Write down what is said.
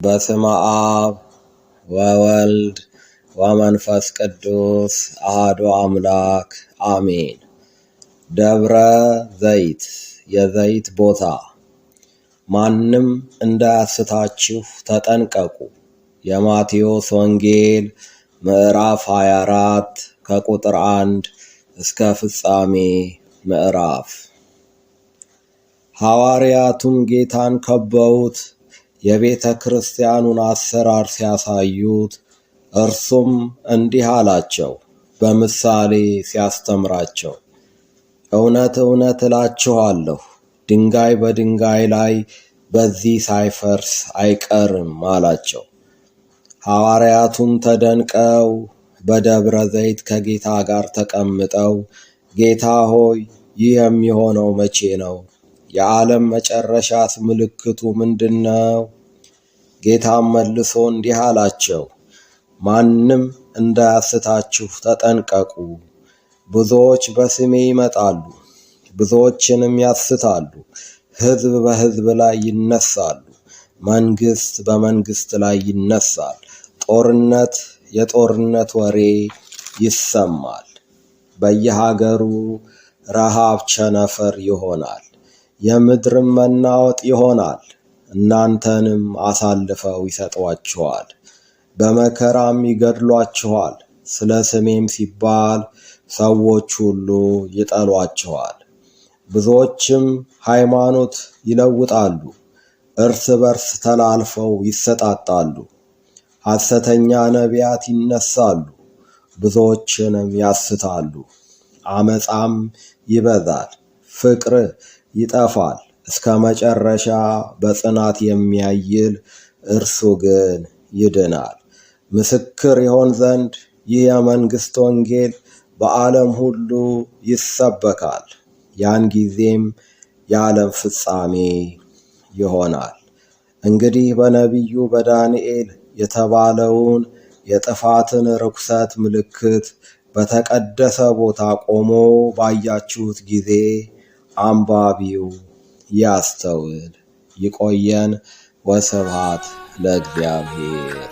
በስመ አብ ወወልድ ወመንፈስ ቅዱስ አሐዱ አምላክ አሜን። ደብረ ዘይት የዘይት ቦታ። ማንም እንዳያስታችሁ ተጠንቀቁ። የማቴዎስ ወንጌል ምዕራፍ 24 ከቁጥር 1 እስከ ፍጻሜ ምዕራፍ። ሐዋርያቱም ጌታን ከበውት የቤተ ክርስቲያኑን አሰራር ሲያሳዩት እርሱም እንዲህ አላቸው በምሳሌ ሲያስተምራቸው፣ እውነት እውነት እላችኋለሁ ድንጋይ በድንጋይ ላይ በዚህ ሳይፈርስ አይቀርም አላቸው። ሐዋርያቱም ተደንቀው በደብረ ዘይት ከጌታ ጋር ተቀምጠው፣ ጌታ ሆይ ይህ የሚሆነው መቼ ነው? የዓለም መጨረሻስ ምልክቱ ምንድነው? ጌታም መልሶ እንዲህ አላቸው፣ ማንም እንዳያስታችሁ ተጠንቀቁ። ብዙዎች በስሜ ይመጣሉ፣ ብዙዎችንም ያስታሉ። ሕዝብ በሕዝብ ላይ ይነሳሉ፣ መንግሥት በመንግሥት ላይ ይነሳል። ጦርነት የጦርነት ወሬ ይሰማል። በየሀገሩ ረሃብ ቸነፈር ይሆናል፣ የምድርም መናወጥ ይሆናል። እናንተንም አሳልፈው ይሰጧችኋል፣ በመከራም ይገድሏችኋል። ስለ ስሜም ሲባል ሰዎች ሁሉ ይጠሏችኋል። ብዙዎችም ሃይማኖት ይለውጣሉ፣ እርስ በርስ ተላልፈው ይሰጣጣሉ። ሐሰተኛ ነቢያት ይነሳሉ፣ ብዙዎችንም ያስታሉ። አመፃም ይበዛል፣ ፍቅር ይጠፋል። እስከ መጨረሻ በጽናት የሚያይል እርሱ ግን ይድናል። ምስክር ይሆን ዘንድ ይህ የመንግሥት ወንጌል በዓለም ሁሉ ይሰበካል። ያን ጊዜም የዓለም ፍጻሜ ይሆናል። እንግዲህ በነቢዩ በዳንኤል የተባለውን የጥፋትን ርኩሰት ምልክት በተቀደሰ ቦታ ቆሞ ባያችሁት ጊዜ አንባቢው ያስተውል። ይቆየን። ወስብሐት ለእግዚአብሔር።